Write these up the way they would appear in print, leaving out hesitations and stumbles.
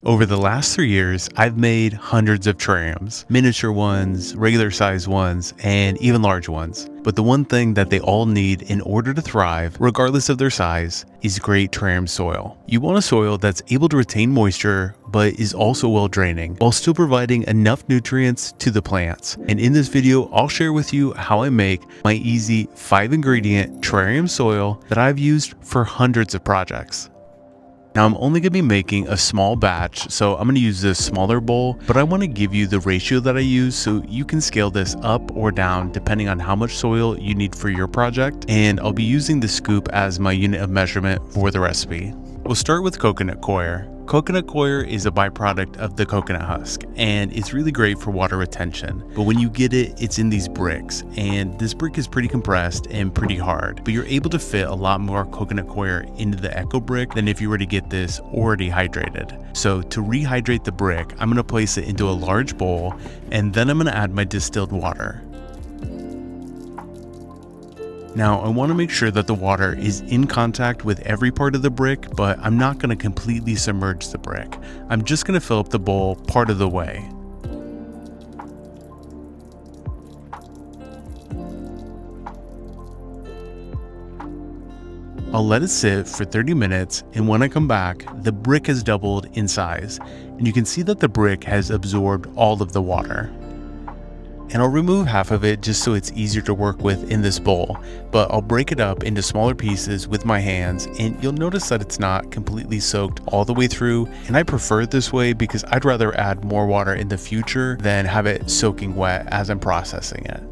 Over the last 3 years, I've made hundreds of terrariums, miniature ones, regular size ones, and even large ones. But the one thing that they all need in order to thrive, regardless of their size, is great terrarium soil. You want a soil that's able to retain moisture, but is also well draining, while still providing enough nutrients to the plants. And in this video, I'll share with you how I make my easy 5-ingredient terrarium soil that I've used for hundreds of projects. Now I'm only going to be making a small batch, so I'm going to use this smaller bowl, but I want to give you the ratio that I use so you can scale this up or down depending on how much soil you need for your project, and I'll be using the scoop as my unit of measurement for the recipe. We'll start with coconut coir. Coconut coir is a byproduct of the coconut husk, and it's really great for water retention. But when you get it, it's in these bricks, and this brick is pretty compressed and pretty hard. But you're able to fit a lot more coconut coir into the echo brick than if you were to get this already hydrated. So to rehydrate the brick, I'm going to place it into a large bowl, and then I'm going to add my distilled water. Now I want to make sure that the water is in contact with every part of the brick, but I'm not going to completely submerge the brick. I'm just going to fill up the bowl part of the way. I'll let it sit for 30 minutes, and when I come back, the brick has doubled in size, and you can see that the brick has absorbed all of the water. And I'll remove half of it just so it's easier to work with in this bowl, but I'll break it up into smaller pieces with my hands, and you'll notice that it's not completely soaked all the way through, and I prefer it this way because I'd rather add more water in the future than have it soaking wet as I'm processing it.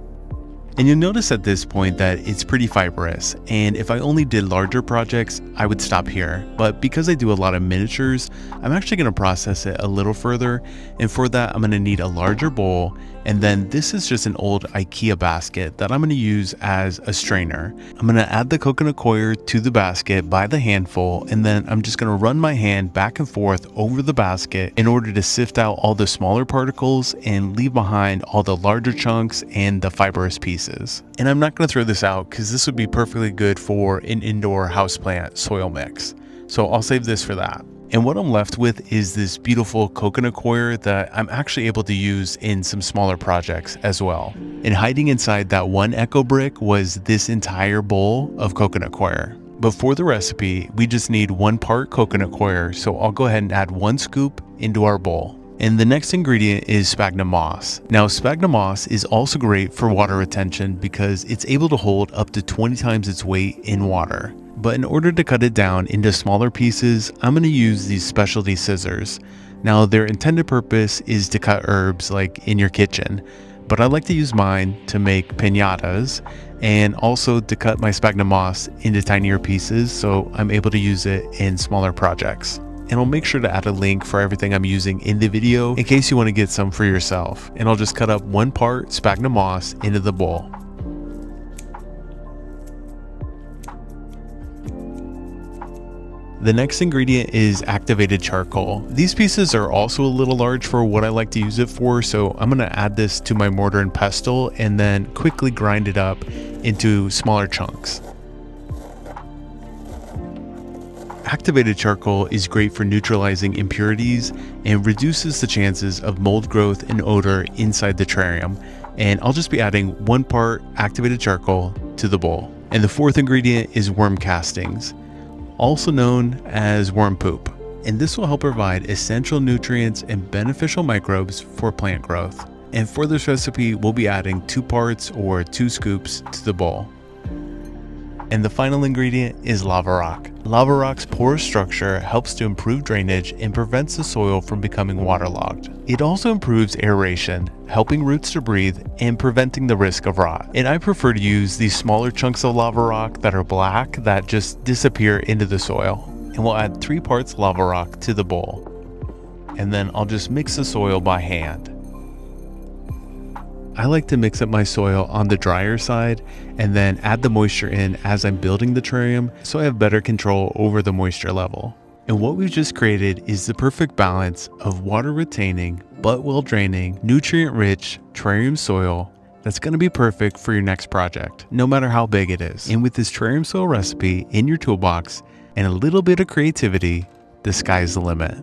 And you'll notice at this point that it's pretty fibrous, and if I only did larger projects, I would stop here. But because I do a lot of miniatures, I'm actually going to process it a little further, and for that I'm going to need a larger bowl, and then this is just an old IKEA basket that I'm going to use as a strainer. I'm going to add the coconut coir to the basket by the handful, and then I'm just going to run my hand back and forth over the basket in order to sift out all the smaller particles and leave behind all the larger chunks and the fibrous pieces. And I'm not going to throw this out because this would be perfectly good for an indoor houseplant soil mix. So I'll save this for that. And what I'm left with is this beautiful coconut coir that I'm actually able to use in some smaller projects as well. And hiding inside that one echo brick was this entire bowl of coconut coir. But for the recipe, we just need 1 part coconut coir, so I'll go ahead and add 1 scoop into our bowl. And the next ingredient is sphagnum moss. Now sphagnum moss is also great for water retention because it's able to hold up to 20 times its weight in water. But in order to cut it down into smaller pieces, I'm going to use these specialty scissors. Now their intended purpose is to cut herbs like in your kitchen, but I like to use mine to make piñatas and also to cut my sphagnum moss into tinier pieces so I'm able to use it in smaller projects. And I'll make sure to add a link for everything I'm using in the video in case you want to get some for yourself. And I'll just cut up 1 part sphagnum moss into the bowl. The next ingredient is activated charcoal. These pieces are also a little large for what I like to use it for, so I'm going to add this to my mortar and pestle and then quickly grind it up into smaller chunks. Activated charcoal is great for neutralizing impurities and reduces the chances of mold growth and odor inside the terrarium. And I'll just be adding 1 part activated charcoal to the bowl. And the 4th ingredient is worm castings, also known as worm poop. And this will help provide essential nutrients and beneficial microbes for plant growth. And for this recipe, we'll be adding 2 parts or 2 scoops to the bowl. And the final ingredient is lava rock. Lava rock's porous structure helps to improve drainage and prevents the soil from becoming waterlogged. It also improves aeration, helping roots to breathe and preventing the risk of rot. And I prefer to use these smaller chunks of lava rock that are black that just disappear into the soil. And we'll add 3 parts lava rock to the bowl. And then I'll just mix the soil by hand. I like to mix up my soil on the drier side and then add the moisture in as I'm building the terrarium so I have better control over the moisture level. And what we've just created is the perfect balance of water retaining but well draining, nutrient rich terrarium soil that's going to be perfect for your next project, no matter how big it is. And with this terrarium soil recipe in your toolbox and a little bit of creativity, the sky's the limit.